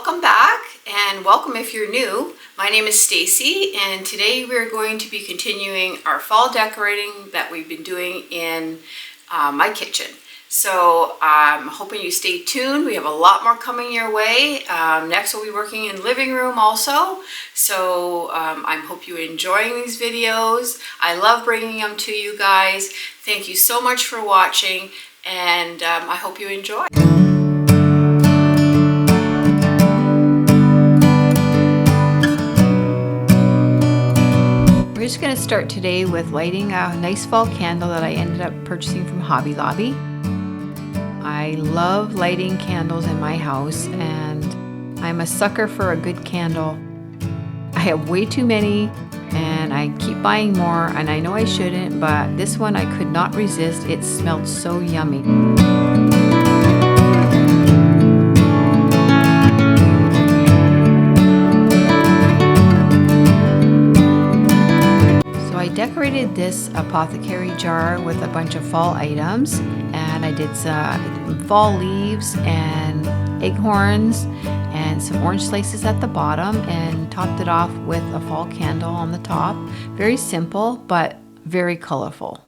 Welcome back and welcome if you're new. My name is Stacy and today we're going to be continuing our fall decorating that we've been doing in my kitchen. So I'm hoping you stay tuned. We have a lot more coming your way. Next we'll be working in living room also. So I hope you're enjoying these videos. I love bringing them to you guys. Thank you so much for watching and I hope you enjoy. We're just going to start today with lighting a nice fall candle that I ended up purchasing from Hobby Lobby. I love lighting candles in my house and I'm a sucker for a good candle. I have way too many and I keep buying more and I know I shouldn't, but this one I could not resist. It smelled so yummy. I decorated this apothecary jar with a bunch of fall items, and I did some fall leaves and acorns and some orange slices at the bottom and topped it off with a fall candle on the top. Very simple but very colorful.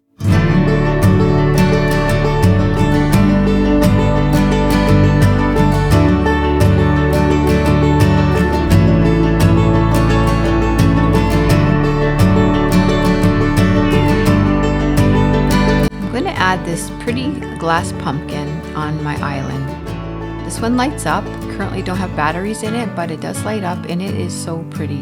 Add this pretty glass pumpkin on my island. This one lights up. Currently don't have batteries in it, but it does light up and it is so pretty.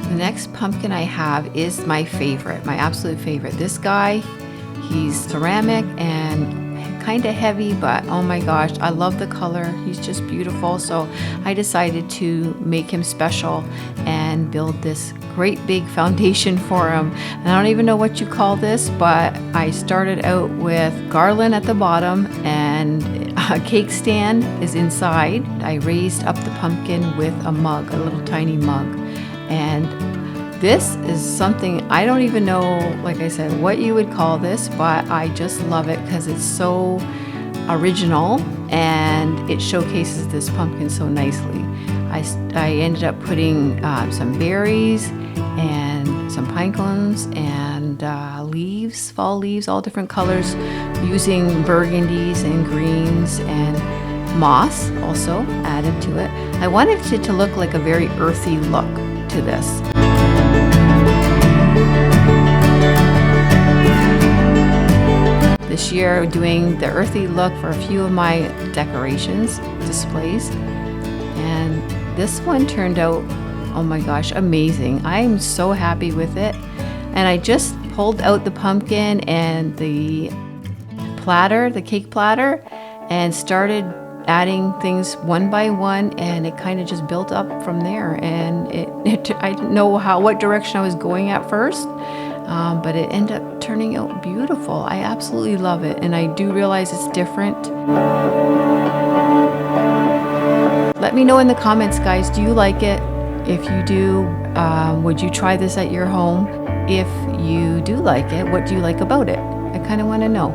The next pumpkin I have is my favorite, my absolute favorite. This guy, he's ceramic and kind of heavy, but oh my gosh, I love the color. He's just beautiful. So I decided to make him special and build this great big foundation for him. And I don't even know what you call this, but I started out with garland at the bottom and a cake stand is inside. I raised up the pumpkin with a mug, a little tiny mug. And this is something I don't even know, like I said, what you would call this, but I just love it because it's so original and it showcases this pumpkin so nicely. I ended up putting some berries and some pinecones and leaves, fall leaves, all different colors, using burgundies and greens and moss also added to it. I wanted it to look like a very earthy look to this. This year doing the earthy look for a few of my decorations, displays, and this one turned out, oh my gosh, amazing. I'm so happy with it. And I just pulled out the pumpkin and the platter, the cake platter, and started adding things one by one, and it kind of just built up from there. And I didn't know what direction I was going at first, but it ended up turning out beautiful. I absolutely love it, and I do realize it's different. Let me know in the comments, guys, do you like it? If you do, would you try this at your home? If you do like it, what do you like about it? I kind of want to know.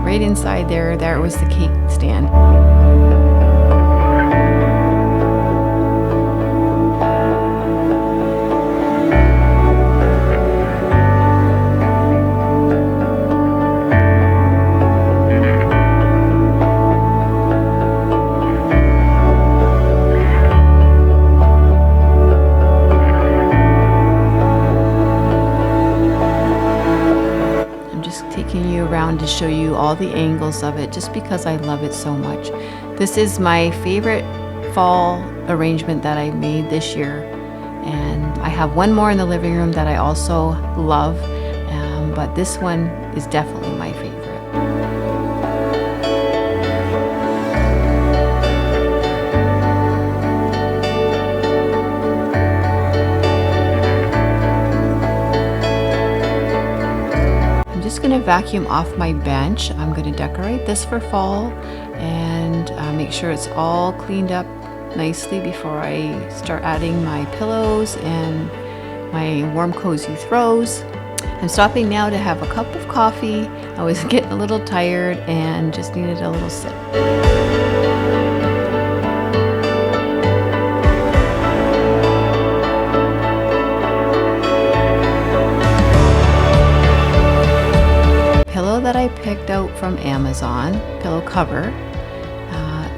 Right inside there was the cake stand. To show you all the angles of it just because I love it so much. This is my favorite fall arrangement that I made this year, and I have one more in the living room that I also love, but this one is definitely my favorite. Going to vacuum off my bench. I'm going to decorate this for fall and make sure it's all cleaned up nicely before I start adding my pillows and my warm cozy throws. I'm stopping now to have a cup of coffee. I was getting a little tired and just needed a little sip. Pillow that I picked out from Amazon, pillow cover.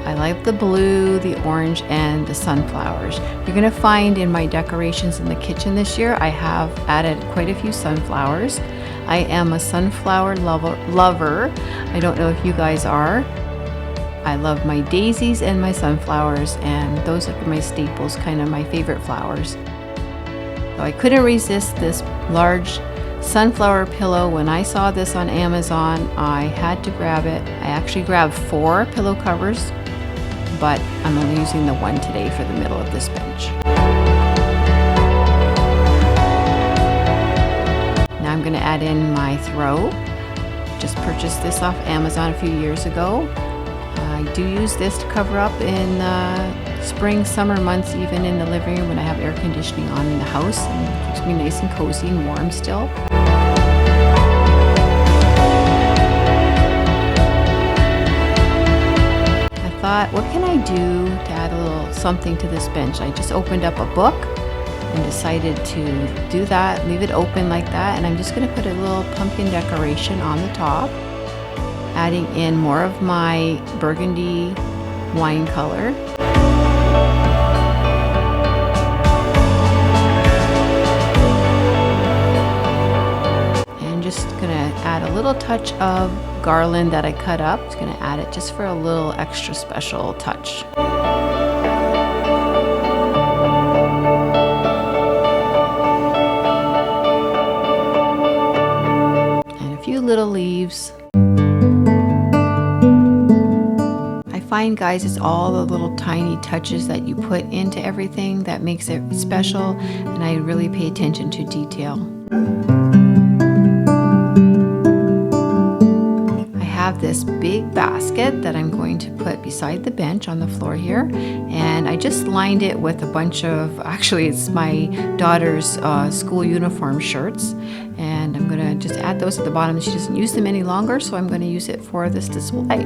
I like the blue, the orange, and the sunflowers. You're gonna find in my decorations in the kitchen this year, I have added quite a few sunflowers. I am a sunflower lover. I don't know if you guys are. I love my daisies and my sunflowers, and those are my staples, kind of my favorite flowers. So I couldn't resist this large sunflower pillow. When I saw this on Amazon, I had to grab it. I actually grabbed 4 pillow covers, but I'm only using the one today for the middle of this bench. Now I'm going to add in my throw. Just purchased this off Amazon a few years ago. I do use this to cover up in spring, summer months, even in the living room when I have air conditioning on in the house, and it keeps me nice and cozy and warm still. Thought, what can I do to add a little something to this bench? I just opened up a book and decided to do that, leave it open like that, and I'm just going to put a little pumpkin decoration on the top, adding in more of my burgundy wine color. And just going to add a little touch of garland that I cut up. Just gonna add it just for a little extra special touch. And a few little leaves. I find, guys, it's all the little tiny touches that you put into everything that makes it special, and I really pay attention to detail. Have this big basket that I'm going to put beside the bench on the floor here, and I just lined it with a bunch of, actually it's my daughter's school uniform shirts, and I'm gonna just add those at the bottom. She doesn't use them any longer, so I'm going to use it for this display.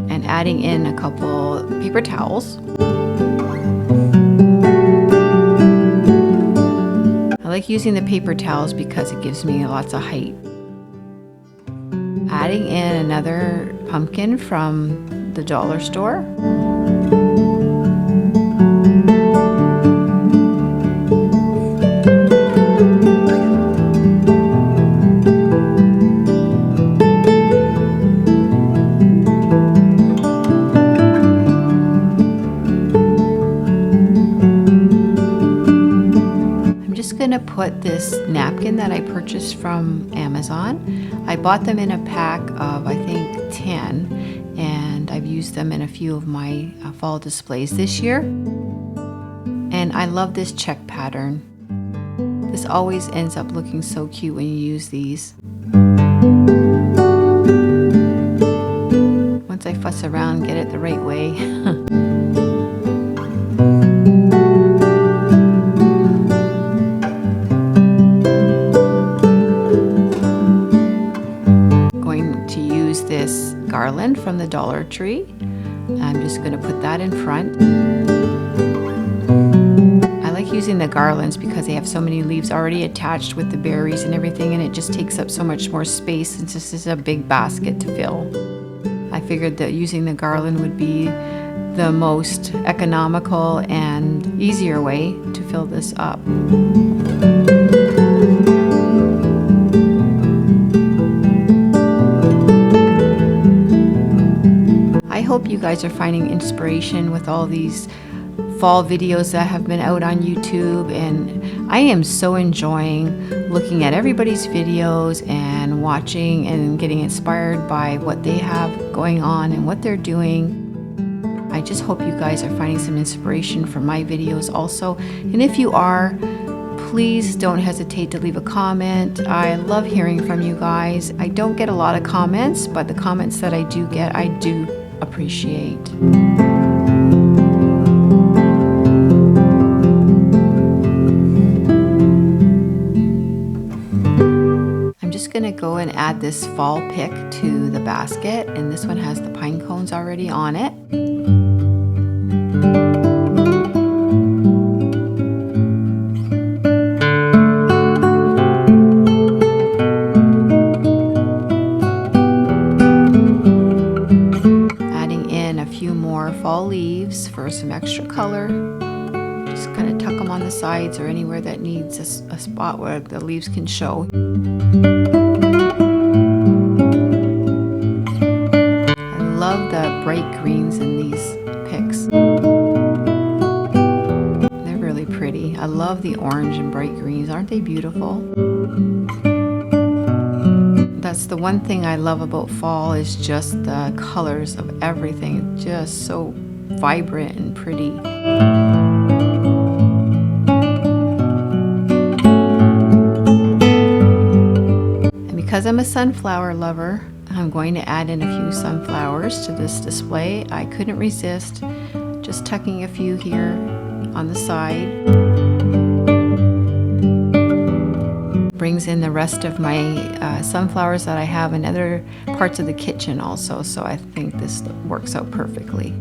And adding in a couple paper towels. I like using the paper towels because it gives me lots of height. Adding in another pumpkin from the dollar store. I'm just going to put this napkin that I purchased from Amazon. I bought them in a pack of, I think, 10, and I've used them in a few of my fall displays this year. And I love this check pattern. This always ends up looking so cute when you use these. Once I fuss around and get it the right way. This garland from the Dollar Tree. I'm just going to put that in front. I like using the garlands because they have so many leaves already attached with the berries and everything, and it just takes up so much more space since this is a big basket to fill. I figured that using the garland would be the most economical and easier way to fill this up. I hope you guys are finding inspiration with all these fall videos that have been out on YouTube, and I am so enjoying looking at everybody's videos and watching and getting inspired by what they have going on and what they're doing. I just hope you guys are finding some inspiration from my videos also, and if you are, please don't hesitate to leave a comment. I love hearing from you guys. I don't get a lot of comments, but the comments that I do get, I do appreciate. I'm just going to go and add this fall pick to the basket, and this one has the pine cones already on it. Adding in a few more fall leaves for some extra color. Just kind of tuck them on the sides or anywhere that needs a spot where the leaves can show. I love the bright greens in these picks. They're really pretty. I love the orange and bright greens. Aren't they beautiful? That's the one thing I love about fall, is just the colors of everything. Just so vibrant and pretty. Because I'm a sunflower lover, I'm going to add in a few sunflowers to this display. I couldn't resist just tucking a few here on the side. Brings in the rest of my sunflowers that I have in other parts of the kitchen also, so I think this works out perfectly.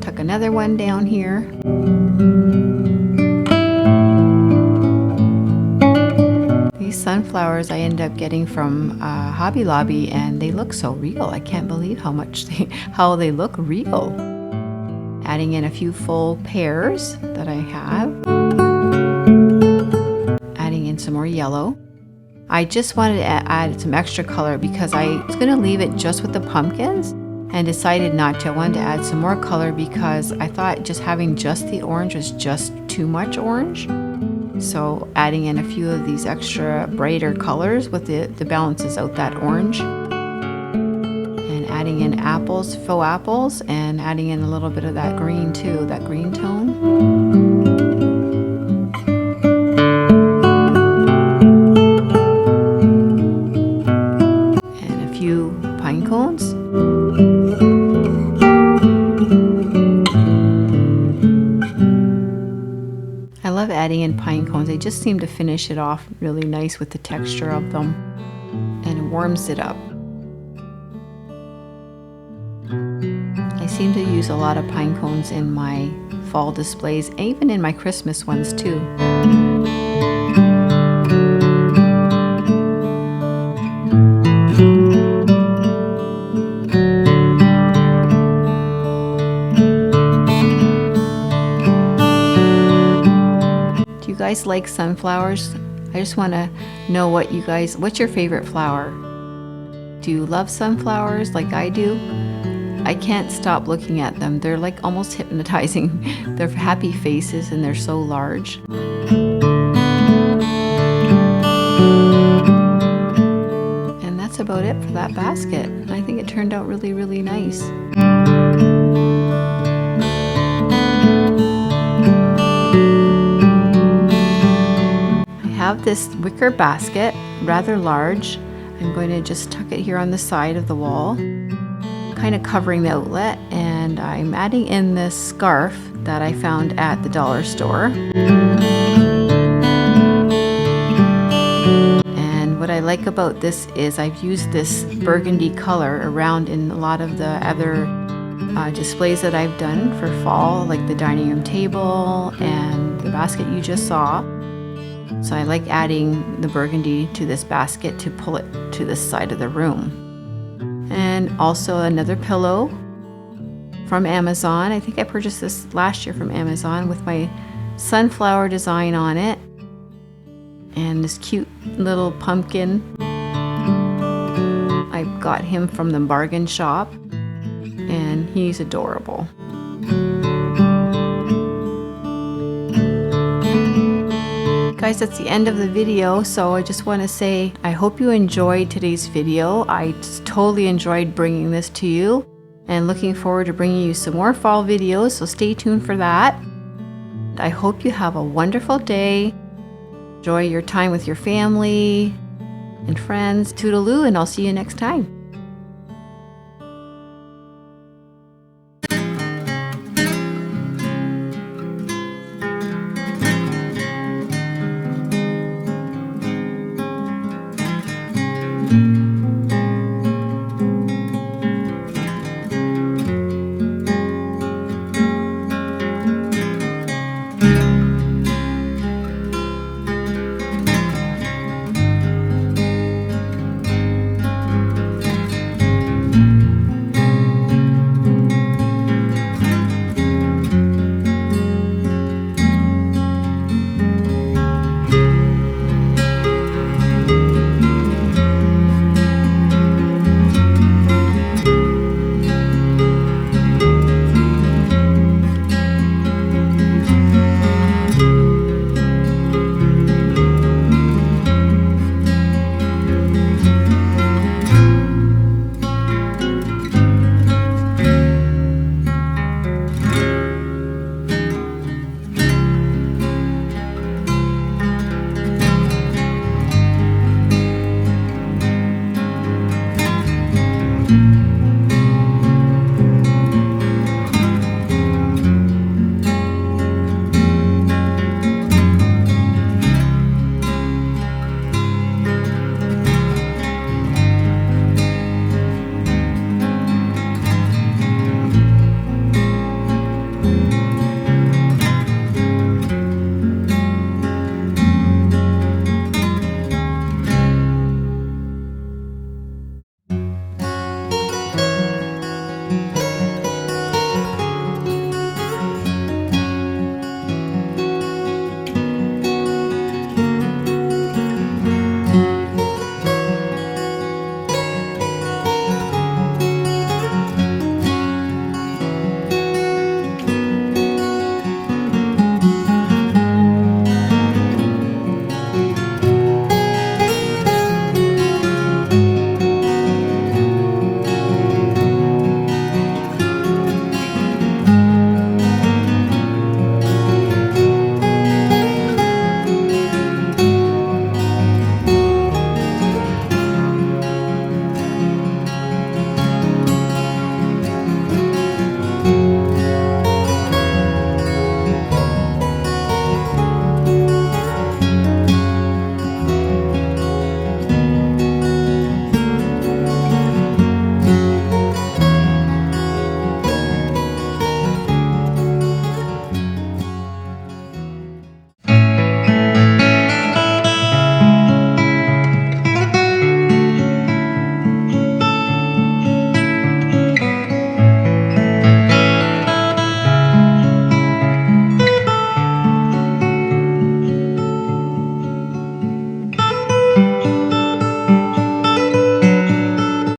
Tuck another one down here. Sunflowers I end up getting from Hobby Lobby, and they look so real. I can't believe how they look real. Adding in a few full pears that I have. Adding in some more yellow. I just wanted to add some extra color because I was going to leave it just with the pumpkins and decided not to. I wanted to add some more color because I thought just having just the orange was just too much orange. So adding in a few of these extra brighter colors with the balances out that orange. And adding in apples, faux apples, and adding in a little bit of that green too, that green tone. And a few pine cones. I love adding in pine cones. They just seem to finish it off really nice with the texture of them, and it warms it up. I seem to use a lot of pine cones in my fall displays, even in my Christmas ones too. You guys like sunflowers? I just want to know what's your favorite flower? Do you love sunflowers like I do? I can't stop looking at them. They're like almost hypnotizing. They're happy faces and they're so large. And that's about it for that basket. I think it turned out really, really nice. I have this wicker basket, rather large. I'm going to just tuck it here on the side of the wall, kind of covering the outlet, and I'm adding in this scarf that I found at the dollar store. And what I like about this is I've used this burgundy color around in a lot of the other displays that I've done for fall, like the dining room table and the basket you just saw. So I like adding the burgundy to this basket to pull it to this side of the room. And also another pillow from Amazon. I think I purchased this last year from Amazon with my sunflower design on it. And this cute little pumpkin. I got him from the bargain shop, and he's adorable. Guys, that's the end of the video, so I just want to say I hope you enjoyed today's video. I just totally enjoyed bringing this to you, and looking forward to bringing you some more fall videos, so stay tuned for that. I hope you have a wonderful day. Enjoy your time with your family and friends. Toodaloo, and I'll see you next time.